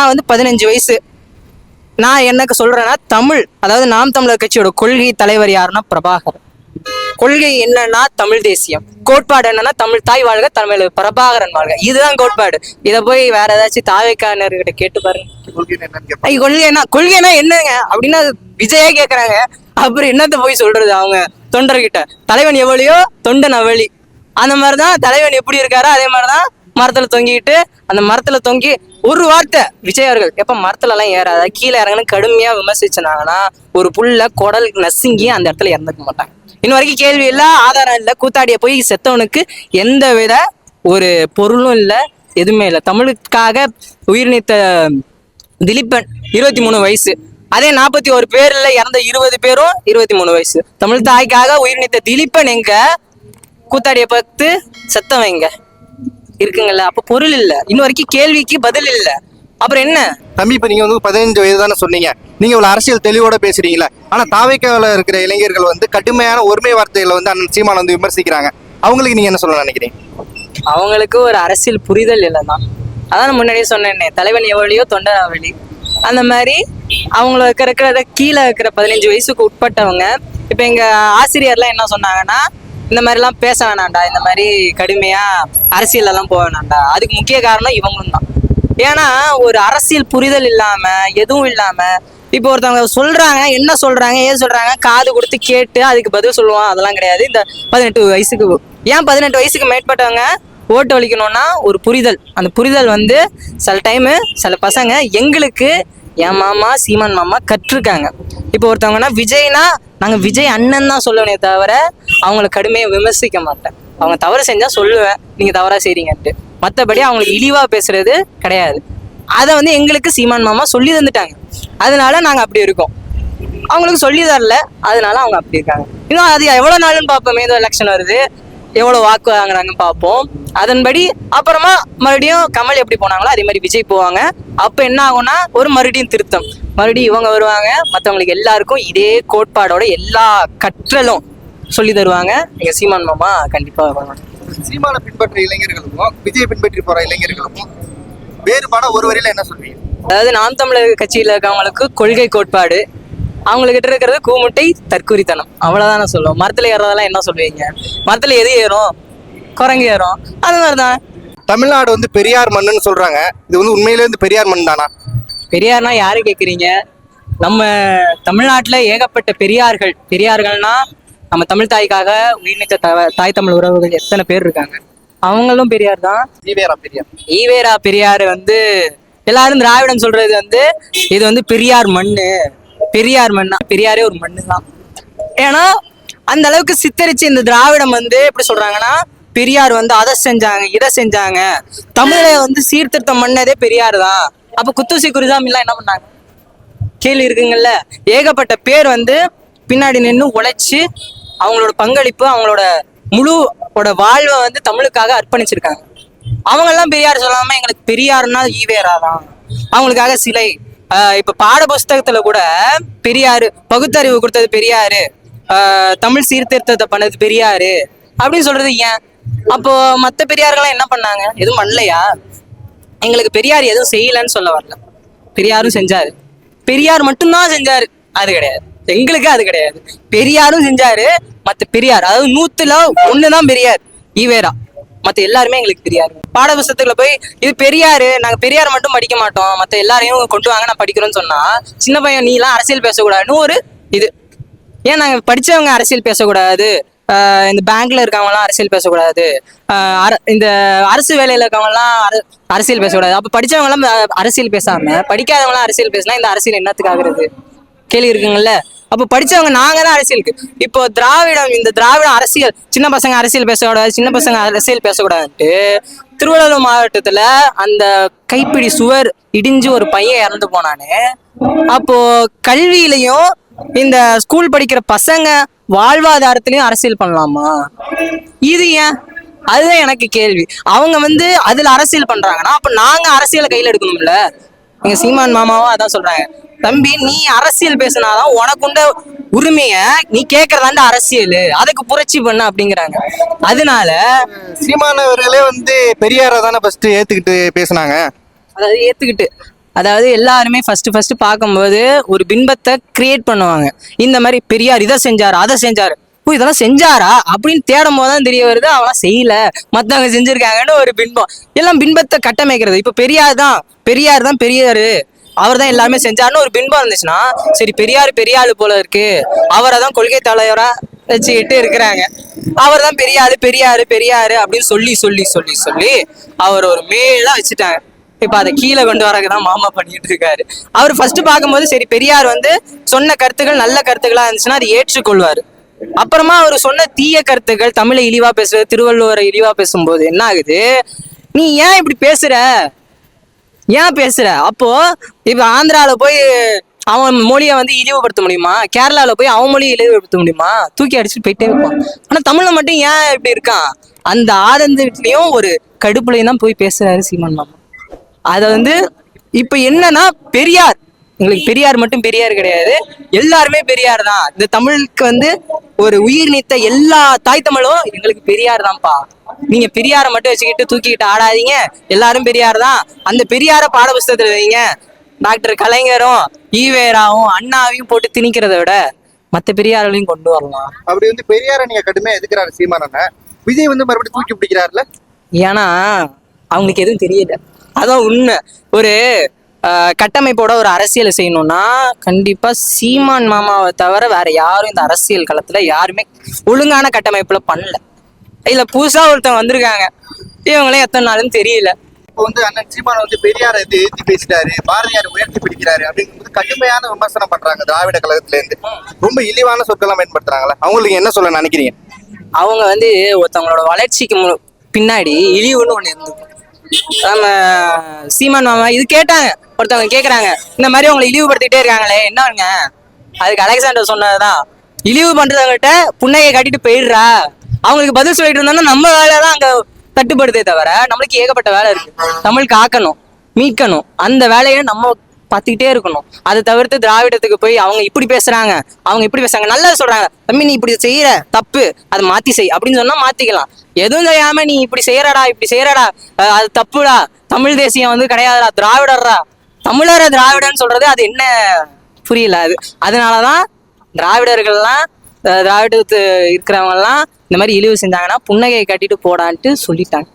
நான் வந்து 15 வயசு. நான் எனக்கு சொல்றேன்னா தமிழ், அதாவது நாம் தமிழர் கட்சியோட கொள்கை தலைவர் யாருன்னா பிரபாகர். கொள்கை என்னன்னா தமிழ் தேசியம், கோட்பாடு என்னன்னா தமிழ் தாய் வாழ்க, தமிழ் பிரபாகரன் வாழ்க, இதுதான் கோட்பாடு. இதை போய் வேற ஏதாச்சும் தாவைக்காரர்கிட்ட கேட்டு பாருங்க. கொள்கைனா என்னங்க அப்படின்னா விஜயா கேக்குறாங்க. அப்புறம் என்னத்த போய் சொல்றது அவங்க தொண்டர்கிட்ட? தலைவன் எவ்வளியோ தொண்டன் அவளி. அந்த மாதிரிதான் தலைவன் எப்படி இருக்காரோ அதே மாதிரிதான் மரத்துல தொங்கிட்டு, அந்த மரத்துல தொங்கி ஒரு வார்த்தை விஜய் அவர்கள் எப்ப மரத்துல எல்லாம் ஏறாத கீழே இறங்கன்னு கடுமையா விமர்சிச்சாங்கன்னா ஒரு புல்ல குடல் நசுங்கி அந்த இடத்துல இறந்துக்க மாட்டாங்க. இன்ன வரைக்கும் கேள்வி இல்ல, ஆதாரம் இல்ல. கூத்தாடிய போய் செத்தவனுக்கு எந்த வித ஒரு பொருளும் இல்ல, எதுவுமே இல்லை. தமிழுக்காக உயிர் நீத்த திலீபன் 23 வயசு. அதே 41 பேர்ல இறந்த 20 பேரும் 23 வயசு. தமிழ் தாய்க்காக உயிர் நீத்த திலீபன் எங்க? கூத்தாடிய பார்த்து செத்தவன் எங்க இருக்குங்கல்ல? அப்ப பொருள் இல்ல, இன்னும் வரைக்கும் கேள்விக்கு பதில் இல்ல. அப்புறம் என்ன தம்பி? இப்ப நீங்க வந்து 15 வயது தானே சொன்னீங்க, நீங்க இவ்வளவு அரசியல் தெளிவோட பேசுறீங்களா? ஆனா தாவேக்கால இருக்கிற இளைஞர்கள் வந்து கடுமையான ஒருமை வார்த்தைகளை வந்து அண்ணன் சீமான் வந்து விமர்சிக்கிறாங்க. அவங்களுக்கு நீங்க என்ன சொல்ல நினைக்கிறீங்க? அவங்களுக்கு ஒரு அரசியல் புரிதல் இல்லைதான். அதான் முன்னாடியே சொன்னேன்னே, தலைவன் எவ்வளியோ தொண்டர் அவளி. அந்த மாதிரி அவங்களுக்கு இருக்கிற கீழே இருக்கிற 15 வயசுக்கு உட்பட்டவங்க இப்ப எங்க ஆசிரியர்லாம் என்ன சொன்னாங்கன்னா, இந்த மாதிரிலாம் பேச வேணாண்டா, இந்த மாதிரி கடுமையா அரசியல் எல்லாம் போக வேணாண்டா. அதுக்கு முக்கிய காரணம் இவங்களும் தான். ஏன்னா ஒரு அரசியல் புரிதல் இல்லாம எதுவும் இல்லாம இப்போ ஒருத்தவங்க சொல்றாங்க, என்ன சொல்றாங்க ஏது சொல்றாங்க காது கொடுத்து கேட்டு அதுக்கு பதில் சொல்லுவான், அதெல்லாம் கிடையாது. இந்த 18 வயசுக்கு ஏன் 18 வயசுக்கு மேற்பட்டவங்க ஓட்டு அளிக்கணும்னா ஒரு புரிதல். அந்த புரிதல் வந்து சில டைமு சில பசங்க எங்களுக்கு என் மாமா சீமான் மாமா கற்றுருக்காங்க. இப்போ ஒருத்தவங்கன்னா விஜய்னா நாங்கள் விஜய் அண்ணன் தான் சொல்லுவேனே தவிர அவங்களை கடுமையாக விமர்சிக்க மாட்டேன். அவங்க தவறு செஞ்சா சொல்லுவேன், நீங்க தவறா செய்றீங்கன்ட்டு. மற்றபடி அவங்களுக்கு இழிவா பேசுறது கிடையாது. அதை வந்து எங்களுக்கு சீமான் மாமா சொல்லி தந்துட்டாங்க, அதனால நாங்கள் அப்படி இருக்கோம். அவங்களுக்கு சொல்லி தரல, அதனால அவங்க அப்படி இருக்காங்க. இன்னும் அது எவ்வளோ நாளுன்னு பார்ப்போம். ஏதோ எலெக்ஷன் வருது, எவ்வளோ வாக்கு வாங்குறாங்கன்னு பார்ப்போம். அதன்படி அப்புறமா மறுபடியும் கமல் எப்படி போனாங்களோ அதே மாதிரி விஜய் போவாங்க. அப்போ என்ன ஆகும்னா ஒரு மறுபடியும் திருத்தம், மறுபடியும் இவங்க வருவாங்க. மற்றவங்களுக்கு எல்லாருக்கும் இதே கோட்பாடோட எல்லா கற்றலும் சொல்லி தருவாங்க. எங்க சீமான் மாமா கண்டிப்பா வருவாங்க. சீமான பின்பற்ற இளைஞர்களுக்கும் விஜய் பின்பற்றி போற இளைஞர்களுக்கும் வேறுபாட ஒரு வரையில என்ன சொல்றீங்க? அதாவது நாம் தமிழர் கட்சியில இருக்கவங்களுக்கு கொள்கை கோட்பாடு, அவங்ககிட்ட இருக்கிறது கூமுட்டை தற்குறித்தனம், அவ்வளவுதான் நான் சொல்லுவோம். மரத்துல ஏறதெல்லாம் என்ன சொல்லுவீங்க? மரத்துல எது ஏறும்? குரங்கு ஏறும். அது மாதிரிதான். தமிழ்நாடு வந்து பெரியார் மண்ணுன்னு சொல்றாங்க, இது வந்து உண்மையிலே வந்து பெரியார் மண் தானா? பெரியார்னா யாரு கேக்குறீங்க? நம்ம தமிழ்நாட்டுல ஏகப்பட்ட பெரியார்கள்னா நம்ம தமிழ் தாய்க்காக உயிர்நீத்த தாய் தமிழ் உறவுகள் எத்தனை பேர் இருக்காங்க, அவங்களும் பெரியார் தான். ஈவேரா பெரியார் வந்து எல்லாரும் திராவிடம் சொல்றது வந்து இது வந்து பெரியார் மண்ணு, பெரியார் மண்ணா? பெரியாரே ஒரு மண்ணு தான். ஏன்னா அந்த அளவுக்கு சித்தரிச்சு இந்த திராவிடம் வந்து எப்படி சொல்றாங்கன்னா, பெரியார் வந்து அதை செஞ்சாங்க இதை செஞ்சாங்க, தமிழை வந்து சீர்திருத்தம் பண்ணதே பெரியார் தான். அப்ப குத்தூசி குருசாமிலாம் என்ன பண்ணாங்க? கேள்வி இருக்குங்கல்ல. ஏகப்பட்ட பேர் வந்து பின்னாடி நின்று உழைச்சு அவங்களோட பங்களிப்பு, அவங்களோட முழுவோட வாழ்வை வந்து தமிழுக்காக அர்ப்பணிச்சிருக்காங்க. அவங்க எல்லாம் பெரியார் சொல்லாம எங்களுக்கு பெரியாருன்னா ஈவேரா தான், அவங்களுக்காக சிலை. இப்ப பாட புஸ்தகத்துல கூட பெரியாரு பகுத்தறிவு கொடுத்தது பெரியாரு, தமிழ் சீர்திருத்தத்தை பண்ணது பெரியாரு அப்படின்னு சொல்றது ஏன்? அப்போ மத்த பெரியார்கள்லாம் என்ன பண்ணாங்க? எதுவும் பண்ணலையா? எங்களுக்கு பெரியார் எதுவும் செய்யலன்னு சொல்ல வரல, பெரியாரும் செஞ்சாரு. பெரியார் மட்டும்தான் செஞ்சாரு அது கிடையாது, எங்களுக்கு அது கிடையாது. பெரியாரும் செஞ்சாரு. மத்த பெரியார் அதாவது 100ல் 1 தான் பெரியார் ஈவேரா, மத்த எல்லாருமே எங்களுக்கு பெரியார். பாட புஸ்தகத்துல போய் இது பெரியாரு, நாங்க பெரியார் மட்டும் படிக்க மாட்டோம், மத்த எல்லாரையும் கொண்டு வாங்க நான் படிக்கிறோம்னு சொன்னா சின்ன பையன் நீ எல்லாம் அரசியல் பேசக்கூடாதுன்னு ஒரு இது. ஏன் நாங்க படிச்சவங்க அரசியல் பேசக்கூடாது, இந்த பேங்க்ல இருக்கவங்க எல்லாம் அரசியல் பேசக்கூடாது, இந்த அரசு வேலையில இருக்கவங்க எல்லாம் அரசியல் பேசக்கூடாது. அப்ப படிச்சவங்க எல்லாம் அரசியல் பேசாம படிக்காதவங்க எல்லாம் அரசியல் பேசினா இந்த அரசியல் என்னத்துக்கு ஆகுறது? கேள்வி இருக்குங்கல்ல. அப்போ படிச்சவங்க நாங்க தான் அரசியலுக்கு. இப்போ இந்த திராவிடம் அரசியல் சின்ன பசங்க அரசியல் பேசக்கூடாது, சின்ன பசங்க அரசியல் பேசக்கூடாதுன்ட்டு திருவள்ளூர் மாவட்டத்துல அந்த கைப்பிடி சுவர் இடிஞ்சு ஒரு பையன் இறந்து போனானே. அப்போ கல்வியிலையும் இந்த ஸ்கூல் படிக்கிற பசங்க வாழ்வாதாரத்திலையும் அரசியல் பண்ணலாமா? இது ஏன்? அதுதான் எனக்கு கேள்வி. அவங்க வந்து அதுல அரசியல் பண்றாங்கன்னா அப்ப நாங்க அரசியலை கையில எடுக்கணும்ல. எங்க சீமான் மாமாவும் அதான் சொல்றாங்க, தம்பி நீ அரசியல் பேசினாதான் உனக்குண்ட உரிமைய நீ கேட்கறதாண்ட அரசியல், அதுக்கு புரட்சி பண்ண அப்படிங்கிறாங்க. அதனால சீமானவர்களே வந்து பெரியாரை தானே ஃபர்ஸ்ட் ஏத்துக்கிட்டு பேசினாங்க. அதாவது ஏத்துக்கிட்டு அதாவது எல்லாருமே ஃபர்ஸ்ட் பார்க்கும்போது ஒரு பின்பத்தை கிரியேட் பண்ணுவாங்க. இந்த மாதிரி பெரியார் இதை செஞ்சாரு அதை செஞ்சாரு, ஓ இதெல்லாம் செஞ்சாரா அப்படின்னு தேடும் போது தான் தெரிய வருது அவெல்லாம் செய்யல, மத்தவங்க செஞ்சிருக்காங்கன்னு ஒரு பின்பம். எல்லாம் பின்பத்தை கட்டமைக்கிறது. இப்ப பெரியார் தான் பெரியாரு, அவர் தான் எல்லாமே செஞ்சாருன்னு ஒரு பின்பம் இருந்துச்சுன்னா, சரி பெரியார் பெரிய ஆளு போல இருக்கு, அவரை தான் கொள்கை தலைவரா வச்சுக்கிட்டு இருக்கிறாங்க, அவர் தான் பெரியாரு அப்படின்னு சொல்லி சொல்லி சொல்லி சொல்லி அவர் ஒரு மேலா வச்சுட்டாங்க. இப்ப அதை கீழே கொண்டு வரதான் மாமா பண்ணிட்டு இருக்காரு. அவர் ஃபர்ஸ்ட் பார்க்கும்போது சரி பெரியார் வந்து சொன்ன கருத்துக்கள் நல்ல கருத்துக்களா இருந்துச்சுன்னா அது ஏற்றுக்கொள்வாரு. அப்புறமா அவர் சொன்ன தீய கருத்துக்கள், தமிழை இழிவா பேசுறது, திருவள்ளுவரை இழிவா பேசும்போது என்ன ஆகுது, நீ ஏன் இப்படி பேசுற அப்போ இப்ப ஆந்திரால போய் அவன் மொழியை வந்து இழிவுபடுத்த முடியுமா, கேரளால போய் அவன் மொழியை இழிவுபடுத்த முடியுமா, தூக்கி அடிச்சுட்டு போயிட்டே இருப்பான். ஆனா தமிழ்ல மட்டும் ஏன் இப்படி இருக்கான், அந்த ஆதந்தத்திலையும் ஒரு கடுப்புலையும் தான் போய் பேசுறாரு சீமான் மாமா. அத வந்து இப்ப என்னன்னா பெரியார், எங்களுக்கு பெரியார் மட்டும் பெரியார் கிடையாது, எல்லாருமே பெரியார் தான். இந்த தமிழுக்கு வந்து ஒரு உயிர் நீத்த எல்லா தாய் தமிழும் எங்களுக்கு பெரியார் தான்ப்பா. நீங்க பெரியாரை மட்டும் வச்சுக்கிட்டு தூக்கிக்கிட்டு ஆடாதீங்க, எல்லாரும் பெரியார் தான். அந்த பெரியார பாட புஸ்தகத்துல வைங்க. டாக்டர் கலைஞரும் ஈவேராவும் அண்ணாவையும் போட்டு திணிக்கிறத விட மத்த பெரியார்களையும் கொண்டு வரலாம். அப்படி வந்து பெரியாரை நீங்க கடுமையா எதுக்குறாரு சீமானண்ண, விஜய் வந்து மறுபடியும் தூக்கி பிடிக்கிறாருல. ஏன்னா அவங்களுக்கு எதுவும் தெரியல, அதான் உண்மை. ஒரு கட்டமைப்போட ஒரு அரசியலை செய்யணும்னா கண்டிப்பா சீமான் மாமாவை தவிர வேற யாரும் இந்த அரசியல் களத்துல யாருமே ஒழுங்கான கட்டமைப்புல பண்ணல. இதுல புதுசா ஒருத்தவங்க வந்திருக்காங்க, இவங்களே எத்தனை நாளுன்னு தெரியல. இப்போ வந்து அண்ணன் சீமான் வந்து பெரியாரை ஏற்றி பேசிட்டாரு, பாரதியார் உயர்த்தி பிடிக்கிறாரு அப்படிங்கும்போது கடுமையான விமர்சனம் பண்றாங்க திராவிட கழகத்துல இருந்து. ரொம்ப இழிவான சொற்கள்லாம் பயன்படுத்துறாங்களா, அவங்களுக்கு என்ன சொல்ல நினைக்கிறீங்க? அவங்க வந்து ஒருத்தவங்களோட வளர்ச்சிக்கு பின்னாடி இழிவுன்னு ஒண்ணு இருந்துக்கும். நம்ம சீமான் மாமா இது கேட்டாங்க, ஒருத்தவங்க கேக்குறாங்க இந்த மாதிரி உங்களை இழிவுபடுத்திட்டே இருக்காங்களே என்னங்க, அதுக்கு அலெக்சாண்டர் சொன்னதுதான், இழிவு பண்றவங்ககிட்ட புன்னையை காட்டிட்டு போயிடுறா, அவங்களுக்கு பதில் சொல்லிட்டு இருந்தோம்னா நம்ம வேலைதான் அங்க தட்டுப்படுதே தவிர நம்மளுக்கு ஏகப்பட்ட வேலை இருக்கு. தமிழுக்கு ஆக்கணும், மீட்கணும், அந்த வேலையை நம்ம பார்த்துக்கிட்டே இருக்கணும். அதை தவிர்த்து திராவிடத்துக்கு போய் அவங்க இப்படி பேசுறாங்க நல்லது சொல்றாங்க, தம்பி நீ இப்படி செய்யற தப்பு, அதை மாத்தி செய் அப்படின்னு சொன்னா மாத்திக்கலாம். எதுவும் செய்யாம நீ இப்படி செய்யறடா அது தப்புடா, தமிழ் தேசியம் வந்து கிடையாதுடா, திராவிடர்ரா, தமிழர திராவிடன்னு சொல்றது அது என்ன புரியல. அதனாலதான் திராவிடர்கள்லாம் திராவிடத்து இருக்கிறவங்க எல்லாம் இந்த மாதிரி இழிவு செஞ்சாங்கன்னா புன்னகையை கட்டிட்டு போடான்ட்டு சொல்லிட்டாங்க.